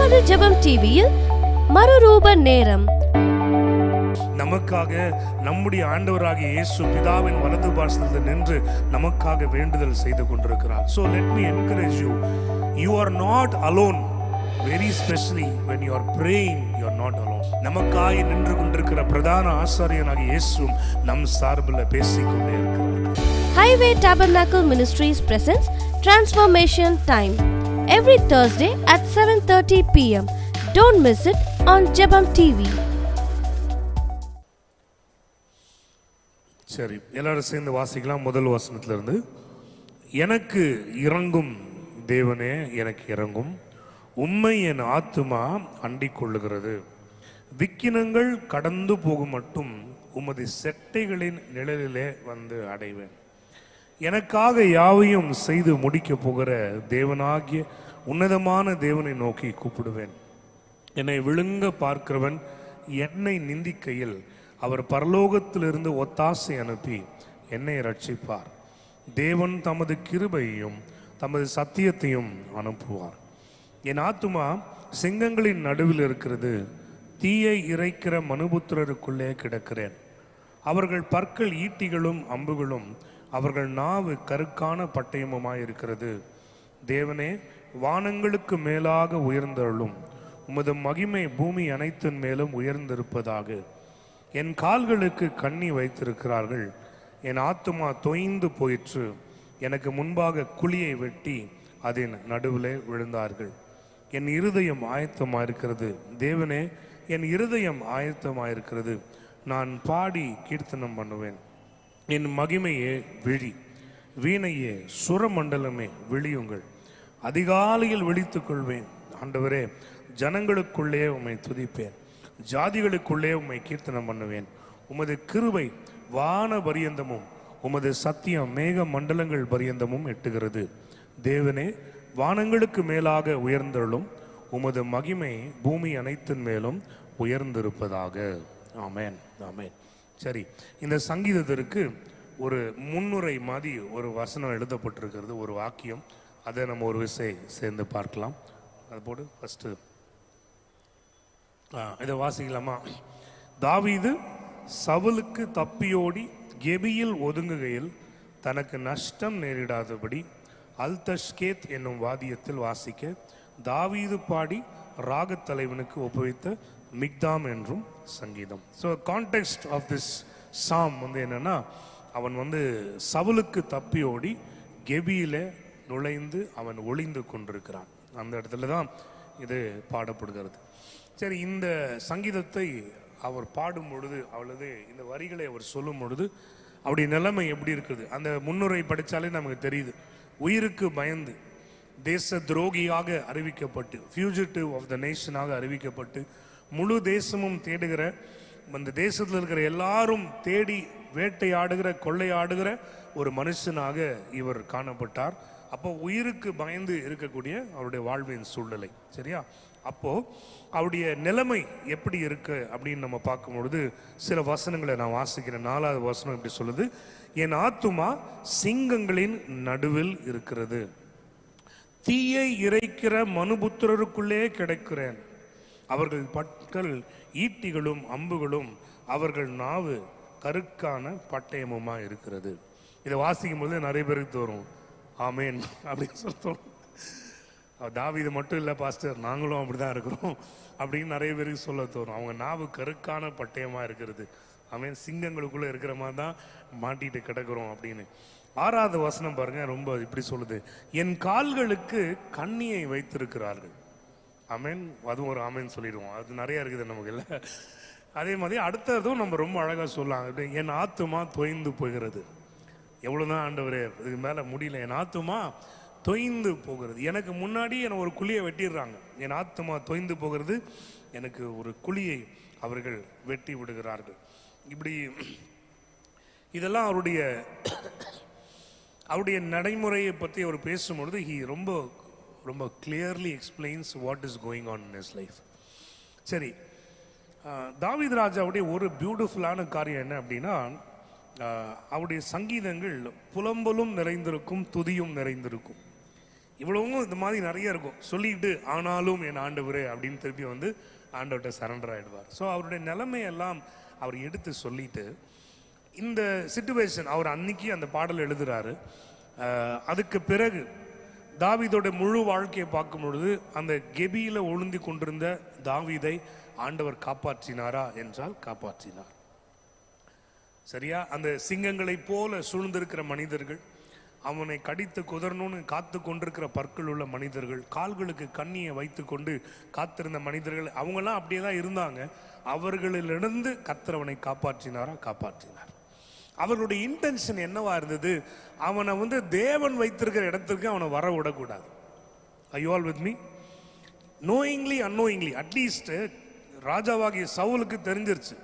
நமது ஜெபம் டிவியில் மறுரூப நேரம். நமக்காக நம்முடைய ஆண்டவராகிய இயேசு பிதாவின் வலது பார்சத்தில் நின்று நமக்காக வேண்டுதல் செய்து கொண்டிருக்கிறார். So let me encourage you. You are not alone. Very specially when you are praying, you are not alone. நமக்காக நின்று கொண்டிருக்கிற பிரதான ஆசாரியனாகிய இயேசு நம் சார்பில் பேசிக்கொண்டே இருக்கிறார். Highway Tabernacle Ministries presents Transformation Time every Thursday at 7:30 p.m. Don't miss it on Jebam TV. சரி, எல்லாரும் சேர்ந்து வாசிக்கலாம். முதல் வசனத்திலிருந்து. எனக்கு இறங்கும் தேவனே, எனக்கு இறங்கும். உம்மை என் ஆத்துமா அண்டிக் கொள்ளுகிறது. விக்கினங்கள் கடந்து போகும் மட்டும் உமது செட்டைகளின் நிழலிலே வந்து அடைவேன். எனக்காக யாவையும் செய்து முடிக்க போகிற தேவனாகிய உன்னதமான தேவனை நோக்கி கூப்பிடுவேன். என்னை விழுங்க பார்க்கிறவன் என்னை நிந்திக்கையில் அவர் பரலோகத்திலிருந்து ஒத்தாசை அனுப்பி என்னை ரட்சிப்பார். தேவன் தமது கிருபையையும் தமது சத்தியத்தையும் அனுப்புவார். என் ஆத்துமா சிங்கங்களின் நடுவில் இருக்கிறது. தீயை இறைக்கிற மனுபுத்திரருக்குள்ளே கிடக்கிறேன். அவர்கள் பற்கள் ஈட்டிகளும் அம்புகளும், அவர்கள் நாவு கருக்கான பட்டயமுமாய் இருக்கிறது. தேவனே, வானங்களுக்கு மேலாக உயர்ந்தருளும். உமது மகிமை பூமி அனைத்தின் மேலும் உயர்ந்திருப்பதாக. என் கால்களுக்கு கண்ணி வைத்திருக்கிறார்கள். என் ஆத்துமா தொய்ந்து போயிற்று. எனக்கு முன்பாக குழியை வெட்டி அதன் நடுவிலே விழுந்தார்கள். என் இருதயம் ஆயத்தமாயிருக்கிறது. தேவனே, என் இருதயம் ஆயத்தமாயிருக்கிறது. நான் பாடி கீர்த்தனம் பண்ணுவேன். என் மகிமையே விழி, வீணையே சுரமண்டலமே விழியுங்கள். அதிகாலையில் விழித்துக் கொள்வேன். ஆண்டவரே, ஜனங்களுக்குள்ளே உம்மை துதிப்பேன். ஜாதிகளுக்குள்ளே உம்மை கீர்த்தனம் பண்ணுவேன். உமது கிருபை வான பரியந்தமும் உமது சத்தியம் மேக மண்டலங்கள் பரியந்தமும் எட்டுகிறது. தேவனே, வானங்களுக்கு மேலாக உயர்ந்தருளும். உமது மகிமை பூமி அனைத்தின் மேலும் உயர்ந்திருப்பதாக. ஆமேன், ஆமேன். சரி, இந்த சங்கீதத்திற்கு ஒரு முன்னுரை மாதிரி ஒரு வசனம் எழுதப்பட்டிருக்கிறது, ஒரு வாக்கியம். அதை நம்ம ஒரு விஷயம் சேர்ந்து பார்க்கலாம். அது போடு ஃபஸ்ட்டு இதை வாசிக்கலாமா? தாவீது சவுலுக்கு தப்பியோடி கெபியில் ஒதுங்குகையில் தனக்கு நஷ்டம் நேரிடாதபடி அல்தஷ்கேத் என்னும் வாத்தியத்தில் வாசிக்க தாவீது பாடி ராகத் தலைவனுக்கு ஒப்புவித்த மிக்தாம் என்றும் சங்கீதம். ஸோ கான்டெக்ஸ்ட் ஆஃப் திஸ் சாம் என்னன்னா, அவன் சவுலுக்கு தப்பியோடி கெபியில நுழைந்து அவன் ஒளிந்து கொண்டிருக்கிறான். அந்த இடத்துல தான் இது பாடப்படுகிறது. சரி, இந்த சங்கீதத்தை அவர் பாடும் பொழுது, அவளது இந்த வரிகளை அவர் சொல்லும் பொழுது அவருடைய நிலைமை எப்படி இருக்குது? அந்த முன்னுரை படித்தாலே நமக்கு தெரியுது. உயிருக்கு பயந்து, தேச துரோகியாக அறிவிக்கப்பட்டு, ஃபியூஜிட்டிவ் ஆஃப் த நேஷனாக அறிவிக்கப்பட்டு, முழு தேசமும் தேடுகிற, அந்த தேசத்தில் இருக்கிற எல்லாரும் தேடி வேட்டையாடுகிற, கொள்ளையாடுகிற ஒரு மனுஷனாக இவர் காணப்பட்டார். அப்போ உயிருக்கு பயந்து இருக்கக்கூடிய அவருடைய வாழ்வின் சூழ்நிலை. சரியா? அப்போ அவருடைய நிலைமை எப்படி இருக்கு அப்படின்னு நம்ம பார்க்கும்பொழுது சில வசனங்களை நான் வாசிக்கிறேன். 4வது வசனம் இப்படி சொல்லுது: என் ஆத்துமா சிங்கங்களின் நடுவில் இருக்கிறது. தீயை இறைக்கிற மனுபுத்திரருக்குள்ளே கிடக்கிறேன். அவர்கள் பற்கள் ஈட்டிகளும் அம்புகளும், அவர்கள் நாவு கருக்கான பட்டயமுமா இருக்கிறது. இதை வாசிக்கும் போது நிறைய பேருக்கு தோறும் ஆமேன் அப்படின்னு சொல்லிட்டோம். தாவீது மட்டும் இல்லை பாஸ்டர், நாங்களும் அப்படிதான் இருக்கிறோம் அப்படின்னு நிறைய பேருக்கு சொல்ல தோணும். அவங்க நாவு கருக்கான பட்டயமா இருக்கிறது. ஆமேன். சிங்கங்களுக்குள்ள இருக்கிற மாதிரி தான் மாட்டிட்டு கிடக்கிறோம் அப்படின்னு. 6வது வசனம் பாருங்க, ரொம்ப இப்படி சொல்லுது: என் கால்களுக்கு கண்ணியை வைத்திருக்கிறார்கள். ஆமேன். அதுவும் ஒரு ஆமேன் சொல்லிடுவோம். அது நிறைய இருக்குது நமக்கு இல்லை. அதே மாதிரி அடுத்ததும் நம்ம ரொம்ப அழகாக சொல்லலாம். என் ஆத்துமா தொய்ந்து போகிறது. எவ்வளோதான் ஆண்டவரே, இதுக்கு மேலே முடியல, என் ஆத்துமா தொய்ந்து போகிறது. எனக்கு முன்னாடி எனக்கு ஒரு குழியை வெட்டிடுறாங்க. என் ஆத்துமா தொய்ந்து போகிறது. எனக்கு ஒரு குழியை அவர்கள் வெட்டி விடுகிறார்கள். இப்படி இதெல்லாம் அவருடைய நடைமுறையை பற்றி அவர் பேசும்பொழுது ரொம்ப ரொம்ப clearly explains what is going on in his life. சரி, தாவீது ராஜாவுடைய ஒரு பியூட்டிஃபுல்லான காரியம் என்ன அப்படின்னா, அவருடைய சங்கீதங்கள் புலம்பலும் நிறைந்திருக்கும், துதியும் நிறைந்திருக்கும். இவ்வளவும் இந்த மாதிரி நிறைய இருக்கும். சொல்லிட்டு ஆனாலும் என் ஆண்டவரே அப்படின்னு திருப்பி வந்து ஆண்டவர்கிட்ட சரண்டர் ஆகிடுவார். ஸோ அவருடைய நிலைமையெல்லாம் அவர் எடுத்து சொல்லிட்டு இந்த சிச்சுவேஷன் அவர் அன்னைக்கு அந்த பாடல் எழுதுறாரு. அதுக்கு பிறகு தாவீதோட முழு வாழ்க்கையை பார்க்கும் பொழுது அந்த கெபியில ஒழுந்தி கொண்டிருந்த தாவீதை ஆண்டவர் காப்பாற்றினாரா என்றால் காப்பாற்றினார். சரியா? அந்த சிங்கங்களை போல சூழ்ந்திருக்கிற மனிதர்கள், அவனை கடித்து குதறணும்னு காத்து கொண்டிருக்கிற பற்கள் உள்ள மனிதர்கள், கால்களுக்கு கண்ணியை வைத்து கொண்டு காத்திருந்த மனிதர்கள், அவங்கெல்லாம் அப்படியே தான் இருந்தாங்க. அவர்களிலிருந்து கர்த்தர் அவனை காப்பாற்றினாரா? காப்பாற்றினார். அவர்களுடைய இன்டென்ஷன் என்னவா இருந்தது? அவனை வந்து தேவன் வைத்திருக்கிற இடத்துக்கு அவனை வர விடக்கூடாது. I you all with me? Knowingly annoyingly at least ராஜாவாகிய சவுலுக்கு தெரிஞ்சிருச்சு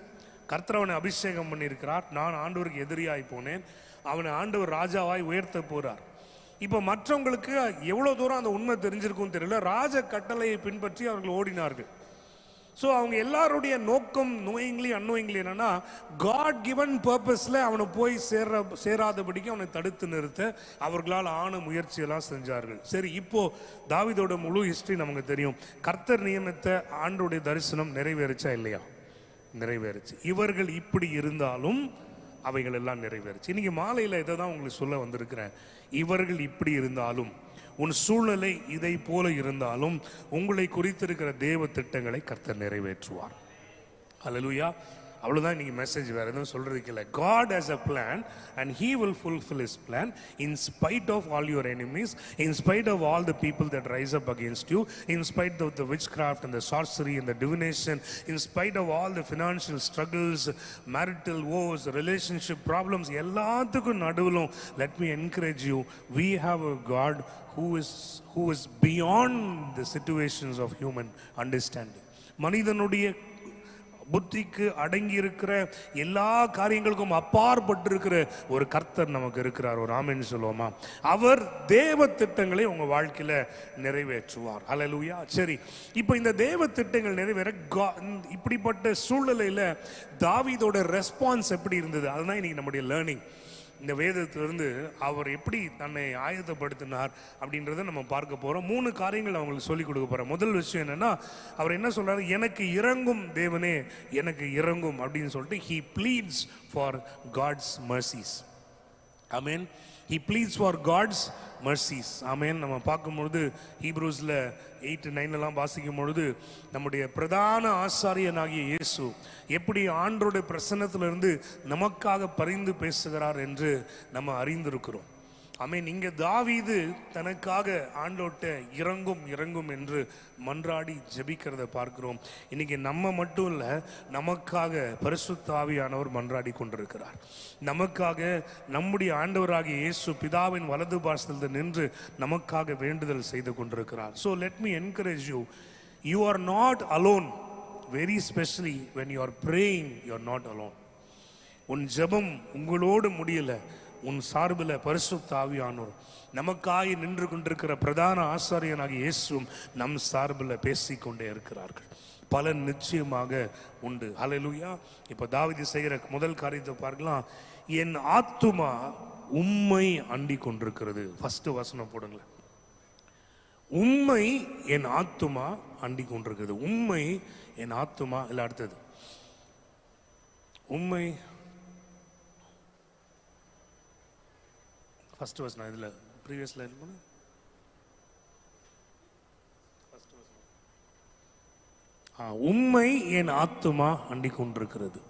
கர்த்தர் அவனை அபிஷேகம் பண்ணியிருக்கிறார், நான் ஆண்டவருக்கு எதிரியாய் போனேன், அவனை ஆண்டவர் ராஜாவாய் உயர்த்த போறார். இப்போ மற்றவங்களுக்கு எவ்வளோ தூரம் அந்த உண்மை தெரிஞ்சிருக்கும் தெரியல. ராஜ கட்டளையை பின்பற்றி அவர்கள் ஓடினார்கள். ஸோ அவங்க எல்லாருடைய நோக்கம் நோயிங்லி அன்னோயிங்லி என்னன்னா, காட் கிவன் பர்பஸ்ல அவனை போய் சேராதபடிக்கு அவனை தடுத்து நிறுத்த அவர்களால் ஆன முயற்சியெல்லாம் செஞ்சார்கள். சரி, இப்போ தாவீதோட முழு ஹிஸ்டரி நமக்கு தெரியும். கர்த்தர் நியமித்த ஆண்டோடைய தரிசனம் நிறைவேறுச்சா இல்லையா? நிறைவேறுச்சு. இவர்கள் இப்படி இருந்தாலும் அவைகள் எல்லாம் நிறைவேறுச்சு. இன்னைக்கு மாலையில் இதை தான் உங்களுக்கு சொல்ல வந்திருக்கிறேன். இவர்கள் இப்படி இருந்தாலும், உன் சூழ்நிலை இதை போல இருந்தாலும், உங்களை குறித்திருக்கிற தேவ திட்டங்களை கர்த்தர் நிறைவேற்றுவார். ஹல்லேலூயா. அவ்வளவுதான் இன்னைக்கு மெசேஜ். வேற எதுவும் சொல்றதுக்கு இல்லை. God has a plan and he will fulfill his plan in spite of all your enemies, in spite of all the people that rise up against you, in spite of the witchcraft and the sorcery and the divination, in spite of all the financial struggles, marital woes, relationship problems, எல்லாத்துக்கும் நடுவிலும் let me encourage you, we have a God who is beyond the situations of human understanding. மனிதனுடைய புத்திக்கு அடங்கி இருக்கிற எல்லா காரியங்களுக்கும் அப்பாற்பட்டிருக்கிற ஒரு கர்த்தர் நமக்கு இருக்கிறார். ஒரு ஆமென் சொல்லுவோமா? அவர் தேவ திட்டங்களை உங்க வாழ்க்கையில நிறைவேற்றுவார். ஹல்லேலூயா. சரி, இப்போ இந்த தேவ திட்டங்கள் நிறைவேற இப்படிப்பட்ட சூழ்நிலையில தாவீதோட ரெஸ்பான்ஸ் எப்படி இருந்தது? அதுதான் இன்னைக்கு நம்முடைய லேர்னிங். இந்த வேதத்திலிருந்து அவர் எப்படி தன்னை ஆயத்தப்படுத்தினார் அப்படின்றத நம்ம பார்க்க போறோம். 3 காரியங்கள் அவங்களுக்கு சொல்லிக் கொடுக்க போறோம். முதல் விஷயம் என்னன்னா, அவர் என்ன சொல்றாரு? எனக்கு இறங்கும் தேவனே, எனக்கு இறங்கும் அப்படின்னு சொல்லிட்டு he pleads for God's mercies. Amen. he pleads for God's mercies. ஆமென். நம்ம பார்க்கும்பொழுது ஹீப்ரூஸ்ல 8-9 எல்லாம் வாசிக்கும் பொழுது நம்முடைய பிரதான ஆசாரியனாகிய இயேசு எப்படி ஆண்டவருடைய பிரசன்னத்திலிருந்து நமக்காக பரிந்து பேசுகிறார் என்று நம்ம அறிந்திருக்கிறோம். ஆமென். இங்க தாவீது தனக்காக ஆண்டவர்ட்ட இறங்கும் இறங்கும் என்று மன்றாடி ஜெபிக்கிறத பார்க்கிறோம். இன்னைக்கு நம்ம மட்டும் இல்ல, நமக்காக பரிசுத்த ஆவியானவர் மன்றாடி கொண்டிருக்கிறார். நமக்காக நம்முடைய ஆண்டவராகிய இயேசு பிதாவின் வலது பாசத்தில் நின்று நமக்காக வேண்டுதல் செய்து கொண்டிருக்கிறார். So let me encourage you, you are not alone. Very especially when you are praying, you are not alone. உன் ஜெபம் உங்களோடு முடியல, உன் சார்பில் பரிசுத்த ஆவியானோர் நமக்காய் நின்று கொண்டிருக்கிற பிரதான ஆசாரியனாகிய இயேசுவும் நம் சார்பில் பேசிக்கொண்டே இருக்கிறார்கள். பலன் நிச்சயமாக உண்டு. ஹல்லேலூயா. இப்போ தாவீது செய்கிற முதல் காரியத்தை பார்க்கலாம். என் ஆத்துமா உம்மை அண்டி கொண்டிருக்கிறது. ஃபர்ஸ்ட் வசனம் போடுங்களேன். உம்மை என் ஆத்துமா அண்டி கொண்டிருக்கிறது. உம்மை என் ஆத்துமா இல்லை, அடுத்தது உம்மை. ஃபர்ஸ்ட் வசனம் இதுல ப்ரீவியஸ் லைன் போன உம்மை என் ஆத்துமா அண்டி கொண்டிருக்கிறது.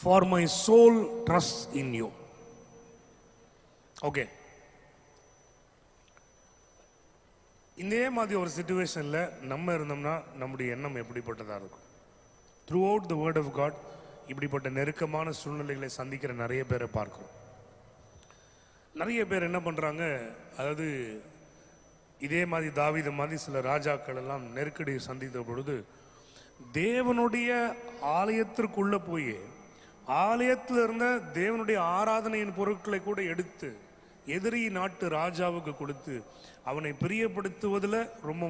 For my soul trusts in you. Okay, இதே மாதிரி ஒரு சிச்சுவேஷன்ல நம்ம இருந்தோம்னா நம்முடைய எண்ணம் எப்படிப்பட்டதா இருக்கும்? Throughout the word of God இப்படிப்பட்ட நெருக்கமான சூழ்நிலைகளை சந்திக்கிற நிறைய பேரை பார்க்கிறோம். நிறைய பேர் என்ன பண்றாங்க, அதாவது இதே மாதிரி தாவீது மாதிரி சில ராஜாக்கள் எல்லாம் நெருக்கடி சந்தித்த பொழுது தேவனுடைய ஆலயத்திற்குள்ள போய் ஆலயத்தில் இருந்த தேவனுடைய ஆராதனையின் பொருட்களை கூட எடுத்து எதிரி நாட்டு ராஜாவுக்கு கொடுத்து அவனை பிரியப்படுத்துவதில் ரொம்ப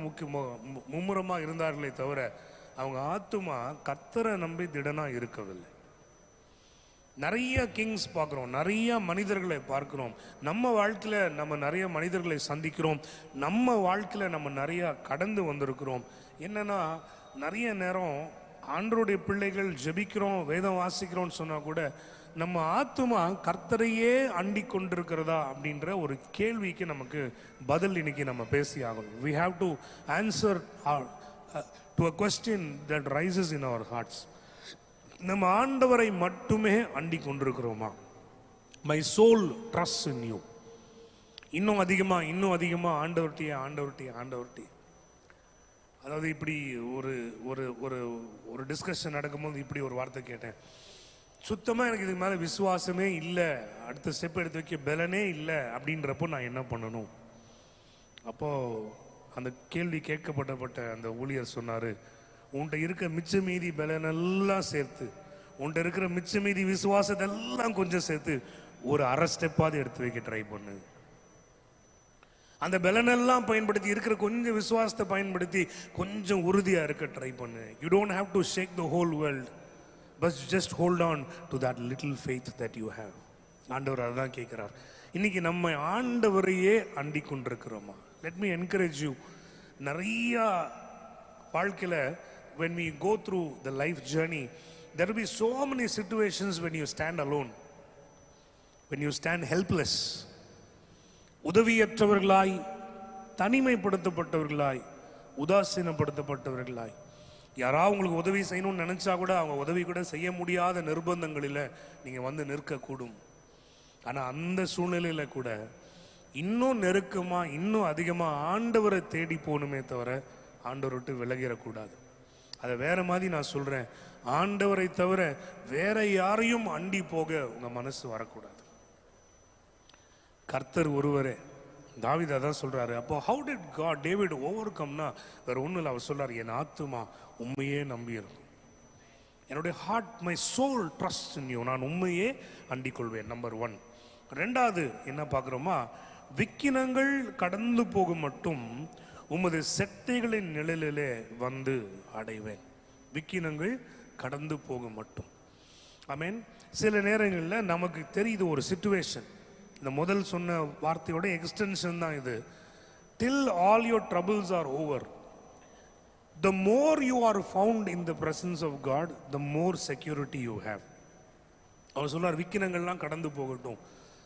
மும்முரமா இருந்தார்களே தவிர அவங்க ஆத்துமா கர்த்தரை நம்பி திடனா இருக்கவில்லை. நிறைய கிங்ஸ் பார்க்குறோம், நிறைய மனிதர்களை பார்க்குறோம். நம்ம வாழ்க்கையில் நம்ம நிறைய மனிதர்களை சந்திக்கிறோம். நம்ம வாழ்க்கையில் நம்ம நிறையா கடந்து வந்திருக்கிறோம். என்னன்னா நிறைய நேரம் ஆண்டவருடைய பிள்ளைகள் ஜெபிக்கிறோம், வேதம் வாசிக்கிறோம்னு சொன்னால் கூட நம்ம ஆத்துமா கர்த்தரையே அண்டி கொண்டிருக்கிறதா அப்படின்ற ஒரு கேள்விக்கு நமக்கு பதில் இன்னைக்கு நம்ம பேசி ஆகணும். We have to answer to a question that rises in our hearts. நம்ம ஆண்டவரை மட்டுமே அண்டி கொண்டிருக்கிறோமா? My soul trust in you. இன்னும் அதிகமாக ஆண்டவர்கிட்டயே. அதாவது இப்படி ஒரு ஒரு ஒரு ஒரு டிஸ்கஷன் நடக்கும்போது இப்படி ஒரு வார்த்தை கேட்டேன். சுத்தமாக எனக்கு இதுக்கு மேலே விசுவாசமே இல்லை, அடுத்த ஸ்டெப் எடுத்து வைக்க பலனே இல்லை அப்படின்றப்போ நான் என்ன பண்ணணும்? அப்போது அந்த கேள்வி கேட்கப்பட்ட அந்த ஊழியர் சொன்னார், உன்கிட்ட இருக்க மிச்ச மீதி பலனெல்லாம் சேர்த்து, உன்கிட்ட இருக்கிற மிச்ச மீதி விசுவாசத்தெல்லாம் கொஞ்சம் சேர்த்து ஒரு அரை ஸ்டெப்பாவது எடுத்து வைக்க ட்ரை பண்ணு. அந்த பலனெல்லாம் பயன்படுத்தி இருக்கிற கொஞ்சம் விசுவாசத்தை பயன்படுத்தி கொஞ்சம் உறுதியாக இருக்க ட்ரை பண்ணு. You don't have to shake the whole world, but just hold on to that little faith that you have. ஆண்டவர் அதுதான் கேட்குறார். இன்னைக்கு நம்ம ஆண்டவரையே அண்டி கொண்டிருக்கிறோமா? Let me encourage you. நிறையா வாழ்க்கையில் when we go through the life journey, there will be so many situations when you stand alone, when you stand helpless, உதவியற்றவர்களாய், தனிமைப்படுத்தப்பட்டவர்களாய், உதாசீனப்படுத்தப்பட்டவர்களாய். யாராவது உங்களுக்கு உதவி செய்யணும்னு நினச்சா கூட அவங்க உதவி கூட செய்ய முடியாத நிர்பந்தங்களில் நீங்கள் வந்து நிற்கக்கூடும். ஆனால் அந்த சூழ்நிலையில் கூட இன்னும் நெருக்கமாக, இன்னும் அதிகமாக ஆண்டவரை தேடி போகணுமே தவிர ஆண்டவரை விட்டு விலகிடக்கூடாது. அதை வேற மாதிரி நான் சொல்கிறேன், ஆண்டவரை தவிர வேற யாரையும் அண்டி போக உங்கள் மனசு வரக்கூடாது. கர்த்தர் ஒருவரே. தாவீது அதான் சொல்றாரு. அப்போ how did God David over கம்னா வேற ஒன்றும் இல்லை. அவர் சொல்றாரு, என் ஆத்துமா உண்மையே நம்பியிருக்கும். என்னுடைய heart, my soul trust in you. நான் உண்மையே அண்டிக் கொள்வேன். நம்பர் 1. ரெண்டாவது என்ன பார்க்குறோமா? விக்கினங்கள் கடந்து போகும் மட்டும் உமது செட்டைகளின் நிழலிலே வந்து அடைவேன். விக்கினங்கள் கடந்து போகும் மட்டும். ஆமென். சில நேரங்களில் நமக்கு தெரியுது ஒரு சிச்சுவேஷன், இந்த முதல் சொன்ன வார்த்தையோட எக்ஸ்டென்ஷன் தான் இது. till all your troubles are over, the more you are found in the presence of God, the more security you have. அவர் சொல்றார், விக்கினங்கள்லாம் கடந்து போகட்டும்.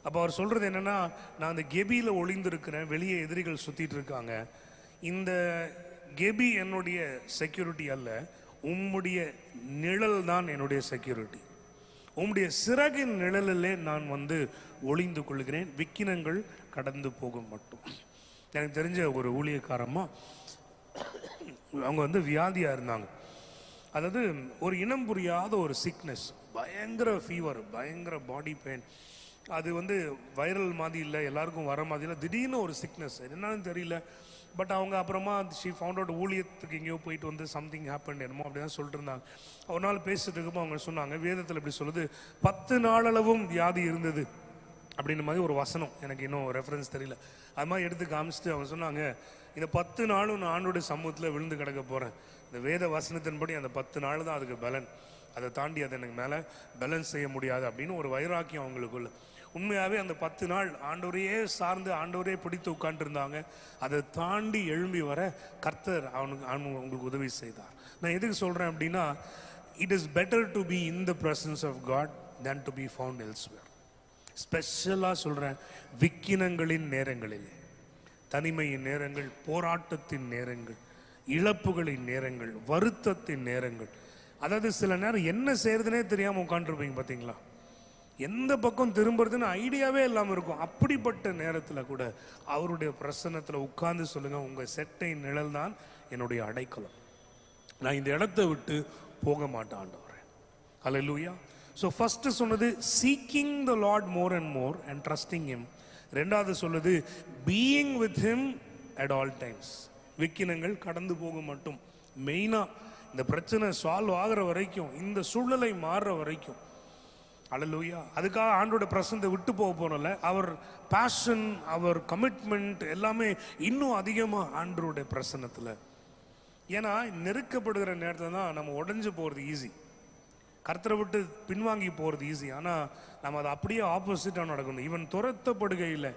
அப்போ அவர் சொல்றது என்னன்னா, நான் அந்த கெபியில் ஒளிந்திருக்கிறேன், வெளியே எதிரிகள் சுத்திட்டு இருக்காங்க. இந்த கெபி என்னுடைய செக்யூரிட்டி அல்ல, உம்முடைய நிழல் தான் என்னுடைய செக்யூரிட்டி. உம்முடைய சிறகின் நிழலிலே நான் வந்து ஒளிந்து கொள்கிறேன், விக்கினங்கள் கடந்து போகும் மட்டும். எனக்கு தெரிஞ்ச ஒரு ஊழியக்காரம்மா, அவங்க வந்து வியாதியாக இருந்தாங்க. அதாவது ஒரு இனம் புரியாத ஒரு சிக்னஸ், பயங்கர ஃபீவர், பயங்கர பாடி பெயின். அது வந்து வைரல் மாதிரி இல்லை, எல்லாருக்கும் வர மாதிரி இல்லை, திடீர்னு ஒரு சிக்னஸ், என்னன்னு தெரியல. பட் அவங்க அப்புறமா ஷீ ஃபவுண்ட் அவுட், ஊழியத்துக்கு எங்கேயோ போயிட்டு வந்து சம்திங் ஹேப்பன் என்னமோ அப்படி தான் சொல்லிட்டு இருந்தாங்க. ஒரு நாள் பேசிட்டு இருக்கும்போது அவங்க சொன்னாங்க, வேதத்தில் இப்படி சொல்லுது, 10 நாளளவும் வியாதி இருந்தது அப்படின்ற மாதிரி ஒரு வசனம், எனக்கு இன்னும் ரெஃபரன்ஸ் தெரியல. அது மாதிரி எடுத்து காமிச்சிட்டு அவங்க சொன்னாங்க, இந்த 10 நாளும் நான் ஆண்டோட சமூகத்தில் விழுந்து கிடக்க போகிறேன். இந்த வேத வசனத்தின்படி அந்த 10 நாள் தான் அதுக்கு பலன், அதை தாண்டி அதை எனக்கு மேலே பேலன்ஸ் செய்ய முடியாது அப்படின்னு ஒரு வைராக்கியம் அவங்களுக்குள்ள. உண்மையாகவே அந்த 10 நாள் ஆண்டவரையே சார்ந்து ஆண்டவரே பிடித்து உட்காந்துருந்தாங்க. அதை தாண்டி எழும்பி வர கர்த்தர் அவங்களுக்கு உதவி செய்தார். நான் எதுக்கு சொல்கிறேன் அப்படின்னா, it is better to be in the presence of God than to be found elsewhere. ஸ்பெஷலாக சொல்கிறேன், விக்கினங்களின் நேரங்களிலே, தனிமையின் நேரங்கள், போராட்டத்தின் நேரங்கள், இழப்புகளின் நேரங்கள், வருத்தத்தின் நேரங்கள், அதாவது சில நேரம் என்ன செய்யறதுனே தெரியாமல் உட்காந்துருப்பீங்க பார்த்தீங்களா, எந்த பக்கம் திரும்புறதுன்னு ஐடியாவே இல்லாமல் இருக்கும். அப்படிப்பட்ட நேரத்தில் கூட அவருடைய பிரசன்னத்தில் உட்கார்ந்து சொல்லுங்கள், உங்கள் செட்டை நிழல் தான் என்னுடைய அடைக்கலம், நான் இந்த இடத்தை விட்டு போக மாட்டேன் ஆண்டவரே. ஹல்லேலூயா. ஸோ ஃபஸ்ட்டு சொன்னது seeking the lord more and more and trusting him. ரெண்டாவது சொல்லுது being with him at all times. விக்கினங்கள் கடந்து போக மட்டும், மெயினாக இந்த பிரச்சனை சால்வ் ஆகிற வரைக்கும், இந்த சூழ்நிலை மாறுற வரைக்கும். ஹல்லேலூயா. அதுக்காக ஆண்டோட பிரசன்னத்தை விட்டு போக போறல, அவர் பேஷன், அவர் கமிட்மெண்ட் எல்லாமே இன்னும் அதிகமாக ஆண்டோட பிரசன்னத்தில். ஏன்னா நெருக்கப்படுகிற நேரத்தில் தான் நம்ம உடஞ்சு போகிறது ஈஸி. கர்த்தரை விட்டு பின்வாங்கி போகிறது ஈஸி. ஆனால் நம்ம அதை அப்படியே ஆப்போசிட்டாக நடக்கணும். இவன் துரத்தப்படுகையில்,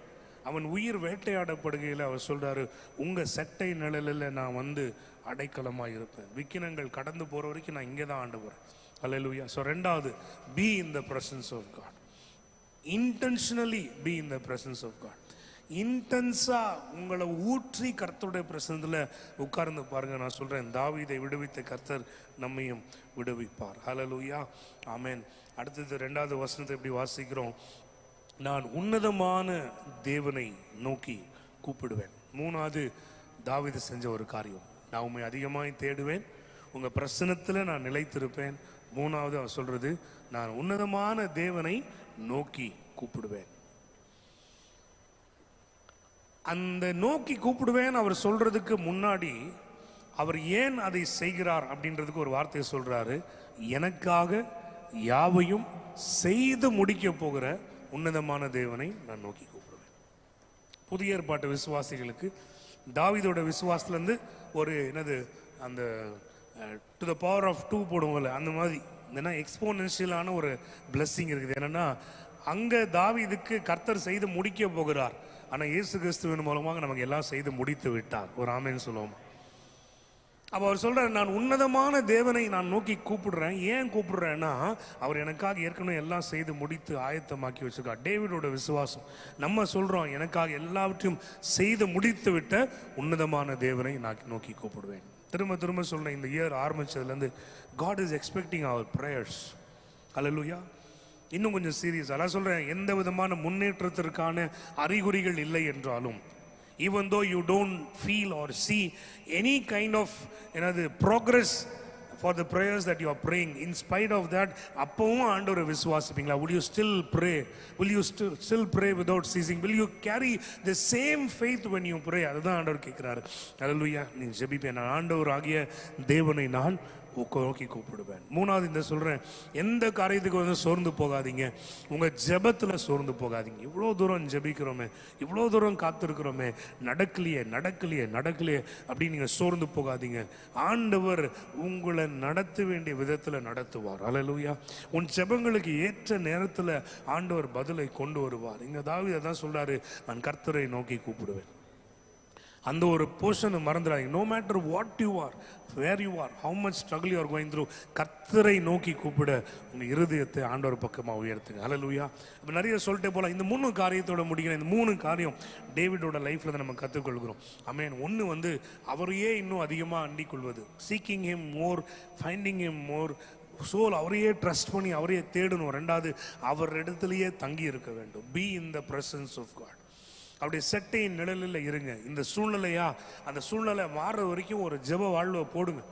அவன் உயிர் வேட்டையாடப்படுகையில் அவர் சொல்கிறாரு, உங்கள் செட்டை நிழலில் நான் வந்து அடைக்கலமாக இருப்பேன். விக்கினங்கள் கடந்து போகிற வரைக்கும் நான் இங்கே தான் ஆண்டு போகிறேன். அல்லேலூயா. ஸோ ரெண்டாவது, be in the presence of God. Intentionally be in the presence of God. இன்டென்ஸாக உங்களை ஊற்றி கர்த்தருடைய பிரசனத்தில் உட்கார்ந்து பாருங்க. நான் சொல்கிறேன், தாவீதை விடுவித்த கர்த்தர் நம்மையும் விடுவிப்பார். ஹல்லேலூயா, ஆமென். அடுத்தது ரெண்டாவது வசனத்தை எப்படி வாசிக்கிறோம்? நான் உன்னதமான தேவனை நோக்கி கூப்பிடுவேன். மூணாவது தாவீது செஞ்ச ஒரு காரியம், நான் உண்மை அதிகமாய் தேடுவேன், உங்கள் பிரசனத்தில் நான் நிலைத்திருப்பேன். மூணாவது அவர் சொல்றது, நான் உன்னதமான தேவனை நோக்கி கூப்பிடுவேன். அந்த நோக்கி கூப்பிடுவேன் அவர் சொல்றதுக்கு முன்னாடி அவர் ஏன் அதை செய்கிறார் அப்படின்றதுக்கு ஒரு வார்த்தையை சொல்றாரு. எனக்காக யாவையும் செய்து முடிக்க போகிற உன்னதமான தேவனை நான் நோக்கி கூப்பிடுவேன். புதிய ஏற்பாட்டு விசுவாசிகளுக்கு தாவீதோட விசுவாசத்துலேருந்து ஒரு என்னது அந்த டு த பவர் ஆஃப் 2 போடுவோம்ல, அந்த மாதிரி ஏன்னா எக்ஸ்போனென்ஷியலான ஒரு பிளெஸ்ஸிங் இருக்குது. என்னன்னா அங்கே தாவீதுக்கு கர்த்தர் செய்து முடிக்க போகிறார், ஆனால் இயேசு கிறிஸ்துவின் மூலமாக நமக்கு எல்லாம் செய்து முடித்து விட்டார். ஒரு ஆமென் சொல்லுவோம். அப்போ அவர் சொல்கிறார், நான் உன்னதமான தேவனை நான் நோக்கி கூப்பிடுறேன். ஏன் கூப்பிடுறேன்னா அவர் எனக்காக ஏற்கனவே எல்லாம் செய்து முடித்து ஆயத்தமாக்கி வச்சிருக்கார். டேவிடோட விசுவாசம். நம்ம சொல்கிறோம், எனக்காக எல்லாவற்றையும் செய்து முடித்து விட்ட உன்னதமான தேவனை நான் நோக்கி கூப்பிடுவேன். திரும்ப திரும்ப சொல்கிறேன், இந்த இயர் ஆரம்பித்ததுலேருந்து God is expecting our prayers. Hallelujah. இன்னும் கொஞ்சம் சீரியஸ் அதான் சொல்கிறேன், எந்த விதமான முன்னேற்றத்திற்கான அறிகுறிகள் இல்லை என்றாலும், even though you don't feel or see any kind of progress for the prayers that you are praying, in spite of that, அப்பவும் ஆண்டவரை விசுவாசிப்பீங்களா? will you still pray? will you still pray without ceasing? will you carry the same faith when you pray? அதுதான் ஆண்டவர் கேட்கிறாரு. ஹல்லேலூயா. நீ ஜெபிப்பேன், நான் ஆண்டவர் ஆகிய தேவனை நான் நோக்கி கூப்பிடுவேன். மூணாவது இந்த சொல்கிறேன், எந்த காரியத்துக்கு வந்து சோர்ந்து போகாதீங்க, உங்கள் ஜெபத்தில் சோர்ந்து போகாதீங்க. இவ்வளோ தூரம் ஜெபிக்கிறோமே, இவ்வளோ தூரம் காத்திருக்கிறோமே, நடக்கலையே நடக்கலையே நடக்கலையே அப்படின்னு நீங்கள் சோர்ந்து போகாதீங்க. ஆண்டவர் உங்களை நடத்த வேண்டிய விதத்தில் நடத்துவார். ஹல்லேலூயா. உன் ஜெபங்களுக்கு ஏற்ற நேரத்தில் ஆண்டவர் பதிலை கொண்டு வருவார். இங்கே தாவீது தான் சொல்கிறாரு, நான் கர்த்தரை நோக்கி கூப்பிடுவேன். அந்த ஒரு போர்ஷனை மறந்துடாதீங்க. No matter what you are, where you are, how much struggle you are going through, கர்த்தரை நோக்கி கூப்பிட உங்கள் இருதயத்தை ஆண்டவர் பக்கமாக உயர்த்துங்க. ஹல்லேலூயா. இப்போ நிறைய சொல்லிட்டே போகலாம். இந்த 3 காரியத்தோட முடிக்கிறேன். இந்த 3 காரியம் டேவிடோட லைஃப்பில் தான் நம்ம கற்றுக்கொள்கிறோம். ஆமென். ஒன்று வந்து அவரையே இன்னும் அதிகமாக அண்டிக் கொள்வது, seeking him more, finding him more, soul அவரையே ட்ரஸ்ட் பண்ணி அவரையே தேடணும். ரெண்டாவது, அவர் இடத்துலையே தங்கி இருக்க வேண்டும். Be in the presence of God. அப்படியே செட்டையின் நிழலில் இருங்க. இந்த சூழ்நிலையா, அந்த சூழ்நிலை மாறுற வரைக்கும் ஒரு ஜெப வாழ்வை போடுங்க.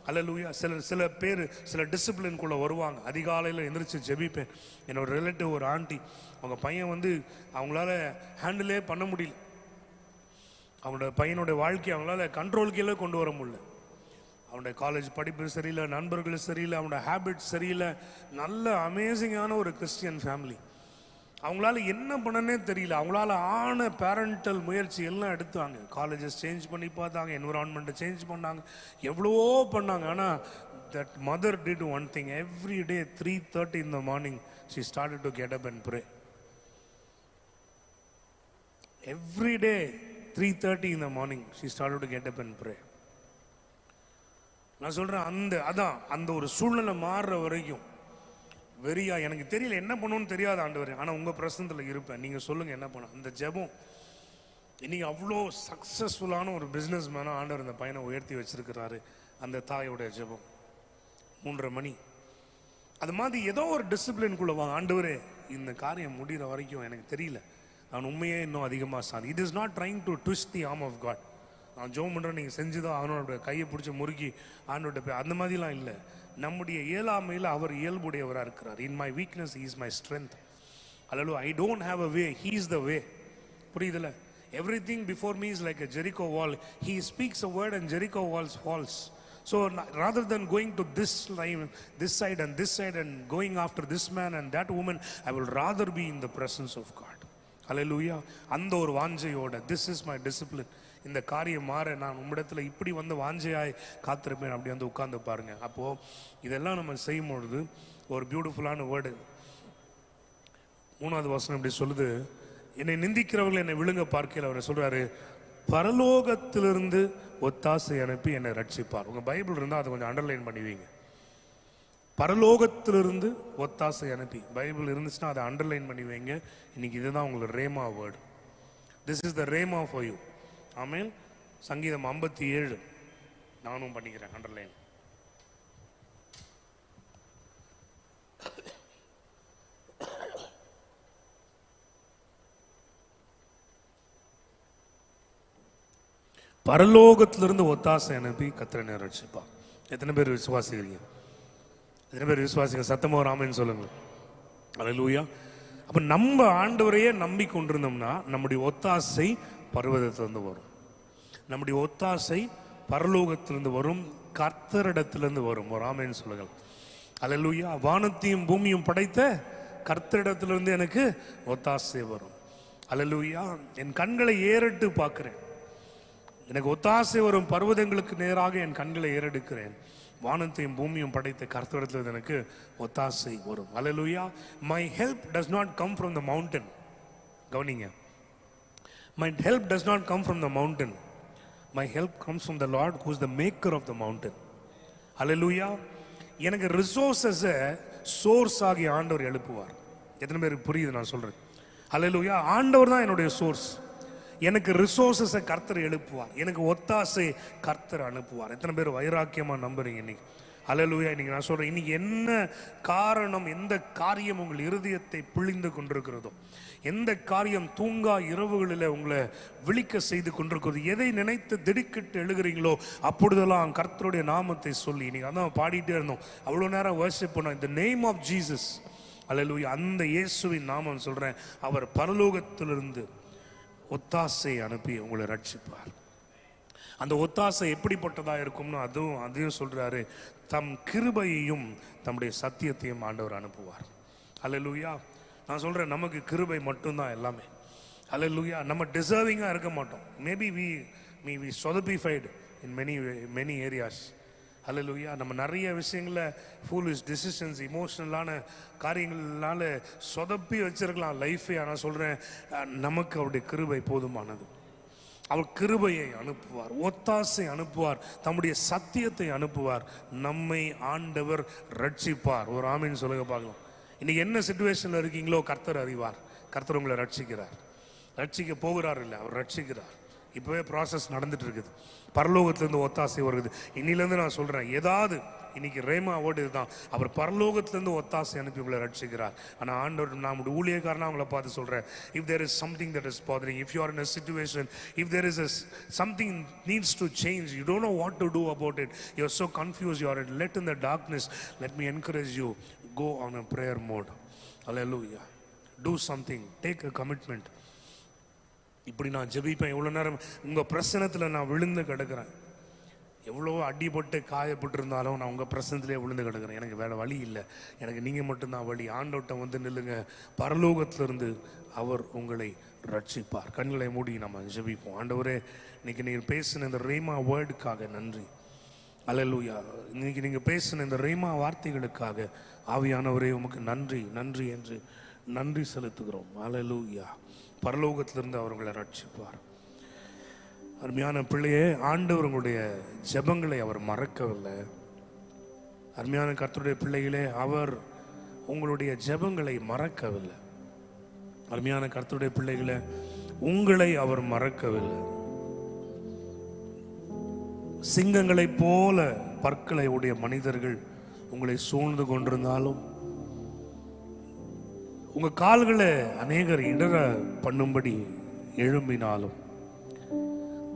ஹல்லேலூயா. சில பேர் சில டிசிப்ளின்குள்ளே வருவாங்க. அதிகாலையில் எந்திரிச்சு ஜெபிப்பேன். என்னோட ரிலேட்டிவ் ஒரு ஆண்டி, அவங்க பையன் வந்து அவங்களால ஹேண்டிலே பண்ண முடியல, அவங்களோட பையனோட வாழ்க்கையை அவங்களால கண்ட்ரோல்கே கொண்டு வர முடியல. அவனுடைய காலேஜ் படிப்பு சரியில்லை, நண்பர்கள் சரியில்லை, அவனோட ஹேபிட் சரியில்லை. நல்ல அமேசிங்கான ஒரு கிறிஸ்டியன் ஃபேமிலி. அவங்களால என்ன பண்ணனே தெரியல. அவங்களால ஆன பேரண்டல் முயற்சி எல்லாம் எடுத்தாங்க. காலேஜஸ் சேஞ்ச் பண்ணி பார்த்தாங்க, என்விரான்மெண்ட்டை சேஞ்ச் பண்ணாங்க, எவ்வளவோ பண்ணாங்க. ஆனால் that mother did one thing. Every day 3:30 in the morning she started to get up and pray. Every day 3:30 in the morning she started to get up and pray. நான் சொல்கிறேன், அந்த ஒரு சூழ்நிலை மாறுற வரைக்கும் வெறியா, எனக்கு தெரியல என்ன பண்ணணும்னு தெரியாத ஆண்டவர், ஆனால் உங்கள் பிரசனத்தில் இருப்பேன், நீங்கள் சொல்லுங்கள் என்ன பண்ண. அந்த ஜெபம் இன்னைக்கு அவ்வளோ சக்ஸஸ்ஃபுல்லான ஒரு பிஸ்னஸ் மேனாக ஆண்டவர் இந்த பையனை உயர்த்தி வச்சிருக்கிறாரு. அந்த தாயோடைய ஜெபம் 3:30 மணி. அது மாதிரி ஏதோ ஒரு டிசிப்ளின்குள்ளே வாங்க. ஆண்டவரே, இந்த காரியம் முடிகிற வரைக்கும் எனக்கு தெரியல, நான் உண்மையே இன்னும் அதிகமாக சாதி. It is not trying to twist the arm of God. நான் ஜெபம் பண்ணுறேன், நீங்கள் செஞ்சுதான் அவனோட கையை பிடிச்சி முறுக்கி ஆண்டோட போய், அந்த மாதிரிலாம் இல்லை. நம்முடைய இயலாமையில் அவர் இயல்புடையவராக இருக்கிறார். In my weakness he is my strength. Hallelujah. I don't have a way, he is the way. புரியுதுல்ல? Everything before me is like a Jericho wall. He speaks a word and Jericho walls falls. So rather than going to this line, this side and going after this man and that woman, I will rather be in the presence of God. Hallelujah. அந்த ஒரு வாஞ்சையோட, this is my discipline, இந்த காரியம் மாற நான் உம்மிடத்தில் இப்படி வந்து வாஞ்சையாய் காத்திருப்பேன், அப்படி வந்து உட்கார்ந்து பாருங்க. அப்போது இதெல்லாம் நம்ம செய்யும் பொழுது ஒரு பியூட்டிஃபுல்லான வேர்டு. 3வது வசனம் இப்படி சொல்லுது, என்னை நிந்திக்கிறவர்கள் என்னை விழுங்க பார்க்கையில் அவர் சொல்றாரு, பரலோகத்திலிருந்து ஒத்தாசை அனுப்பி என்னை ரட்சிப்பார். உங்க பைபிள் இருந்தால் அதை கொஞ்சம் அண்டர்லைன் பண்ணுவீங்க. பரலோகத்திலிருந்து ஒத்தாசை அனுப்பி, பைபிள் இருந்துச்சுன்னா அதை அண்டர்லைன் பண்ணி வைங்க. இன்னைக்கு இதுதான் உங்களுக்கு rhema word. This is the rhema for you. Amen. சங்கீதம் 57 நானும் பண்ணிக்கிறேன் அண்டர்லைன். பரலோகத்திலிருந்து ஒத்தாசை அனுப்பி கர்த்தர் ரட்சிப்பா. எத்தனை பேர் விசுவாசிக்கிறீங்க? எத்தனை பேர் விசுவாசிங்க? சத்தமா ஒரு ஆமென் சொல்லுங்க. அல்லேலூயா. அப்ப நம்ம ஆண்டவரையே நம்பி கொண்டிருந்தோம்னா நம்முடைய ஒத்தாசை பர்வதத்திலிருந்து வரும், நம்முடைய ஒத்தாசை பரலோகத்திலிருந்து வரும், கர்த்தரிடத்திலிருந்து வரும். ஒரு ஆமென் சொல்லுங்கள். அல்லேலூயா. வானத்தையும் பூமியும் படைத்த கர்த்தரிடத்திலிருந்து எனக்கு ஒத்தாசை வரும். அல்லேலூயா. என் கண்களை ஏறிட்டு பார்க்கிறேன், எனக்கு ஒத்தாசை வரும். பர்வதங்களுக்கு நேராக என் கண்களை ஏறெடுக்கிறேன். வானத்தையும் பூமியும் படைத்த கர்த்தரிடத்தில் எனக்கு ஒத்தாசை வரும். அல்லேலூயா. My help does not come from the mountain. கவனிங்க. My help does not come from the mountain. My help comes from the Lord who is the maker of the mountain. அல்லேலூயா. எனக்கு ரிசோர்ஸஸை சோர்ஸ் ஆகி ஆண்டவர் எழுப்புவார். எத்தனை பேருக்கு புரியுது நான் சொல்றேன்? அல்லேலூயா. ஆண்டவர் தான் என்னுடைய சோர்ஸ். எனக்கு ரிசோர்ஸஸை கர்த்தர் எழுப்புவார், எனக்கு ஒத்தாசை கர்த்தர் அனுப்புவார். எத்தனை பேர் வைராக்கியமா நம்புறீங்க இன்னைக்கு? அல்லேலூயா. இன்னைக்கு நான் சொல்றேன், இன்னைக்கு என்ன காரணம், எந்த காரியம் உங்கள் இருதயத்தை பிழிந்து கொண்டிருக்கிறதோ, எந்த காரியம் தூங்கா இரவுகளில் உங்களை விழிக்க செய்து கொண்டிருக்கிறது, எதை நினைத்து திடுக்கிட்டு எழுகிறீங்களோ அப்பொழுதெல்லாம் கர்த்தருடைய நாமத்தை சொல்லி, இன்னைக்கு அதான் பாடிட்டே இருந்தோம், அவ்வளோ நேரம் வர்ஷிப் பண்ணோம், இந்த நேம் ஆஃப் ஜீசஸ். அல்லேலூயா. அந்த இயேசுவின் நாமம் சொல்றேன், அவர் பரலோகத்திலிருந்து ஒத்தாசை அனுப்பி உங்களை ரட்சிப்பார். அந்த ஒத்தாசை எப்படிப்பட்டதா இருக்கும்னு அதையும் சொல்றாரு, தம் கிருபையையும் தம்முடைய சத்தியத்தையும் ஆண்டவர் அனுப்புவார். அல்லேலூயா. நான் சொல்றேன், நமக்கு கிருபை மட்டும்தான் எல்லாமே. அல்லேலூயா. நம்ம டிசர்விங்கா இருக்க மாட்டோம். மேபி we சொதப்பிஃபைடு இன் many areas. அல்லேலூயா. நம்ம நிறைய விஷயங்களில் ஃபூலிஷ் டிசிஷன்ஸ், இமோஷனலான காரியங்களால சொதப்பி வச்சிருக்கலாம் லைஃபே. ஆனால் சொல்கிறேன், நமக்கு அவருடைய கிருபை போதுமானது. அவர் கிருபையை அனுப்புவார், ஒத்தாசை அனுப்புவார், தம்முடைய சத்தியத்தை அனுப்புவார், நம்மை ஆண்டவர் ரட்சிப்பார். ஒரு ஆமீன் சொல்லுங்க பார்க்கலாம். இன்னைக்கு என்ன சிச்சுவேஷனில் இருக்கீங்களோ கர்த்தர் அறிவார். கர்த்தர் உங்களை ரட்சிக்கிறார், ரட்சிக்க போகிறார் இல்லை, அவர் ரட்சிக்கிறார். இப்போவே ப்ராசஸ் நடந்துட்டு இருக்குது. பரலோகத்திலேருந்து ஒத்தாசை வருது. இன்னிலேருந்து நான் சொல்கிறேன், ஏதாவது இன்னைக்கு ரேமா வேர்டு இதுதான், அவர் பரலோகத்திலேருந்து ஒத்தாசை அனுப்பி உங்களை ரட்சிக்கிறார். ஆனால் ஆண்டவர், நம்முடைய ஊழியக்காரனா அவங்களை பார்த்து சொல்கிறேன், if there is something that is bothering, if you are in a situation, if there is something needs to change, you don't know what to do about it, you are so confused, you are let in the darkness, let me encourage you, go on a prayer mode. Hallelujah. Do something, take a commitment. இப்படி நான் ஜெபிப்பேன். எவ்வளோ நேரம் உங்கள் பிரசனத்தில் நான் விழுந்து கிடக்கிறேன். எவ்வளோ அடிபட்டு காயப்பட்டு இருந்தாலும் நான் உங்கள் பிரசனத்திலே விழுந்து கிடக்கிறேன். எனக்கு வேறு வழி இல்லை, எனக்கு நீங்கள் மட்டும்தான் வழி. ஆண்டவர்கிட்ட வந்து நில்லுங்க. பரலோகத்திலிருந்து அவர் உங்களை ரட்சிப்பார். கண்களை மூடி நம்ம ஜெபிப்போம். ஆண்டவரே, இன்னைக்கு நீங்கள் பேசின இந்த ரேமா வேர்டுக்காக நன்றி. அல்லேலூயா. இன்னைக்கு நீங்கள் பேசின இந்த ரேமா வார்த்தைகளுக்காக ஆவியானவரே உமக்கு நன்றி நன்றி என்று நன்றி செலுத்துகிறோம். அல்லேலூயா. பரலோகத்திலிருந்து அவர்களை ரட்சிப்பார். அருமையான பிள்ளையே, ஆண்டவர் உங்களுடைய ஜெபங்களை அவர் மறக்கவில்லை. அருமையான கர்த்தருடைய பிள்ளைகளே, அவர் உங்களுடைய ஜெபங்களை மறக்கவில்லை. அருமையான கர்த்தருடைய பிள்ளைகளே, உங்களை அவர் மறக்கவில்லை. சிங்கங்களைப் போல பற்களை உடைய மனிதர்கள் உங்களை சூழ்ந்து கொண்டிருந்தாலும், உங்க கால்களை அநேகர் இடர பண்ணும்படி எழும்பினாலும்,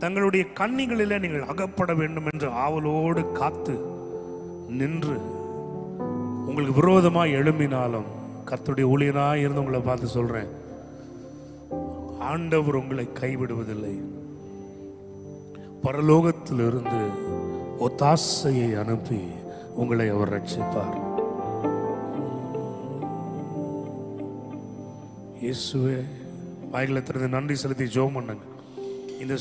தங்களுடைய கண்ணிகளிலே நீங்கள் அகப்பட வேண்டும் என்று ஆவலோடு காத்து நின்று உங்களுக்கு விரோதமாக எழும்பினாலும், கர்த்தருடைய ஊழியனாய் இருந்து உங்களை பார்த்து சொல்றேன், ஆண்டவர் உங்களை கைவிடுவதில்லை. பரலோகத்திலிருந்து ஒத்தாசையை அனுப்பி உங்களை அவர் ரட்சிப்பார். இயேசுவே, வாய்களை திறந்து நன்றி செலுத்தி ஜெபம் பண்ணுங்க. இந்த